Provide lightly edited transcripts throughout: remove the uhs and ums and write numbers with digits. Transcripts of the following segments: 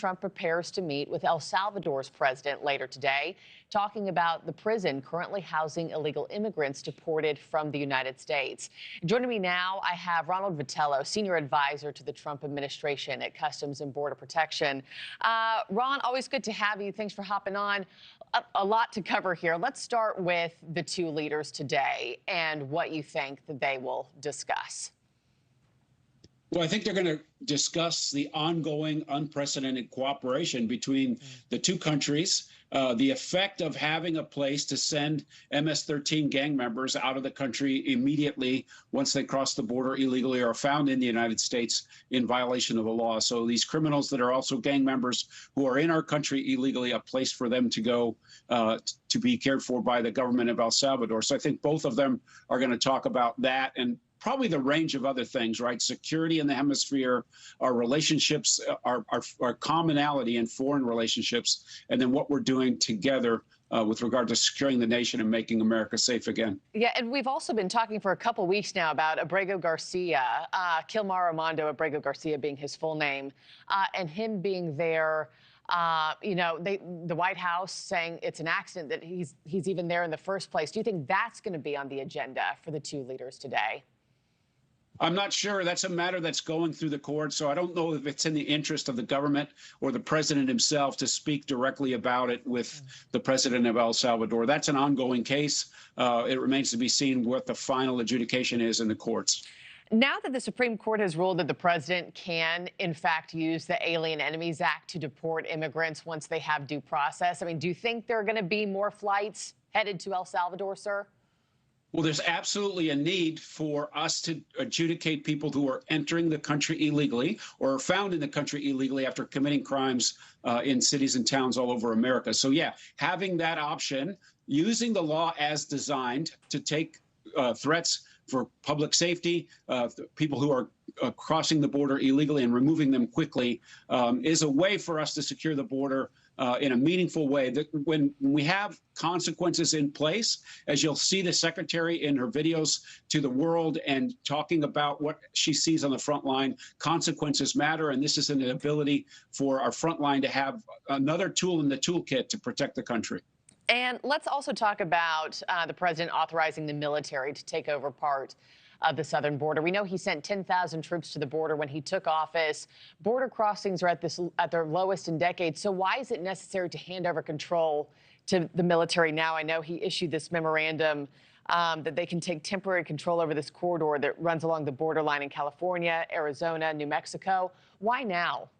Trump prepares to meet with El Salvador's president later today, talking about the prison currently housing illegal immigrants deported from the United States. Joining me now, I have Ronald Vitiello, senior advisor to the Trump administration at Customs and Border Protection. Ron, always good to have you. Thanks for hopping on. A lot to cover here. Let's start with the two leaders today and what you think that they will discuss. Well, I think they're going to discuss the ongoing unprecedented cooperation between the two countries, the effect of having a place to send MS-13 gang members out of the country immediately once they cross the border illegally or are found in the United States in violation of the law. So these criminals that are also gang members who are in our country illegally, a place for them to go to be cared for by the government of El Salvador. So I think both of them are going to talk about that and probably the range of other things, right? Security in the hemisphere, our relationships, our commonality in foreign relationships, and then what we're doing together with regard to securing the nation and making America safe again. Yeah, and we've also been talking for a couple weeks now about Abrego Garcia, Kilmar Armando Abrego Garcia being his full name, and him being there. You know, the White House saying it's an accident that he's even there in the first place. Do you think that's going to be on the agenda for the two leaders today? I'm not sure. That's a matter that's going through the courts, so I don't know if it's in the interest of the government or the president himself to speak directly about it with the president of El Salvador. That's an ongoing case. It remains to be seen what the final adjudication is in the courts. Now that the Supreme Court has ruled that the president can, in fact, use the Alien Enemies Act to deport immigrants once they have due process, I mean, do you think there are going to be more flights headed to El Salvador, sir? Well, there's absolutely a need for us to adjudicate people who are entering the country illegally or are found in the country illegally after committing crimes in cities and towns all over America. So, yeah, having that option, using the law as designed to take threats for public safety, people who are crossing the border illegally and removing them quickly is a way for us to secure the border in a meaningful way. That when we have consequences in place, as you'll see the secretary in her videos to the world and talking about what she sees on the front line, consequences matter. And this is an ability for our front line to have another tool in the toolkit to protect the country. And let's also talk about the president authorizing the military to take over part of the southern border. We know he sent 10,000 troops to the border when he took office. Border crossings are at their lowest in decades. So why is it necessary to hand over control to the military now? I know he issued this memorandum that they can take temporary control over this corridor that runs along the borderline in California, Arizona, New Mexico. Why now?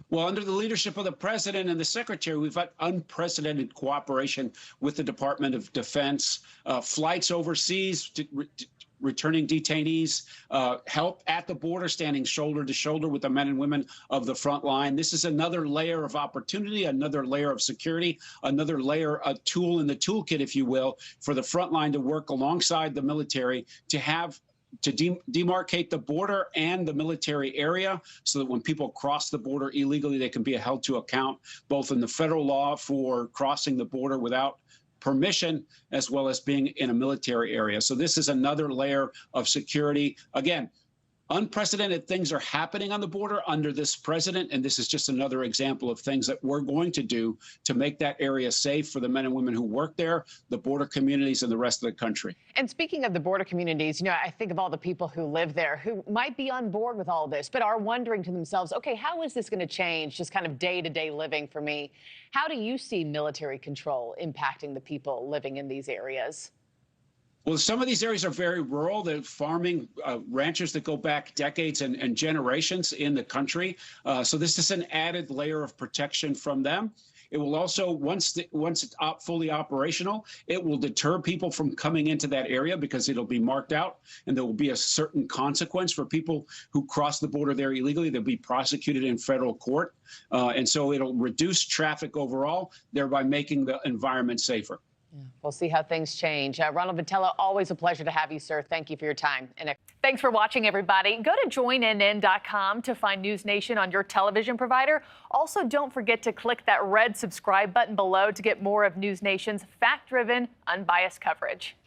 Well, under the leadership of the president and the secretary, we've got unprecedented cooperation with the Department of Defense, flights overseas, returning detainees, help at the border, standing shoulder to shoulder with the men and women of the front line. This is another layer of opportunity, another layer of security, another layer, a tool in the toolkit, if you will, for the front line to work alongside the military to demarcate the border and the military area so that when people cross the border illegally, they can be held to account, both in the federal law for crossing the border without permission, as well as being in a military area. So this is another layer of security. Again, unprecedented things are happening on the border under this president, and this is just another example of things that we're going to do to make that area safe for the men and women who work there, the border communities, and the rest of the country. And speaking of the border communities, you know, I think of all the people who live there who might be on board with all this, but are wondering to themselves, okay, how is this going to change just kind of day-to-day living for me? How do you see military control impacting the people living in these areas? Well, some of these areas are very rural. They're farming ranchers that go back decades and generations in the country. So this is an added layer of protection from them. It will also, once it's fully operational, it will deter people from coming into that area because it'll be marked out and there will be a certain consequence for people who cross the border there illegally. They'll be prosecuted in federal court. And so it'll reduce traffic overall, thereby making the environment safer. Yeah, we'll see how things change. Ronald Vitiello, always a pleasure to have you, sir. Thank you for your time. And thanks for watching, everybody. Go to joinnn.com to find NewsNation on your television provider. Also, don't forget to click that red subscribe button below to get more of NewsNation's fact-driven, unbiased coverage.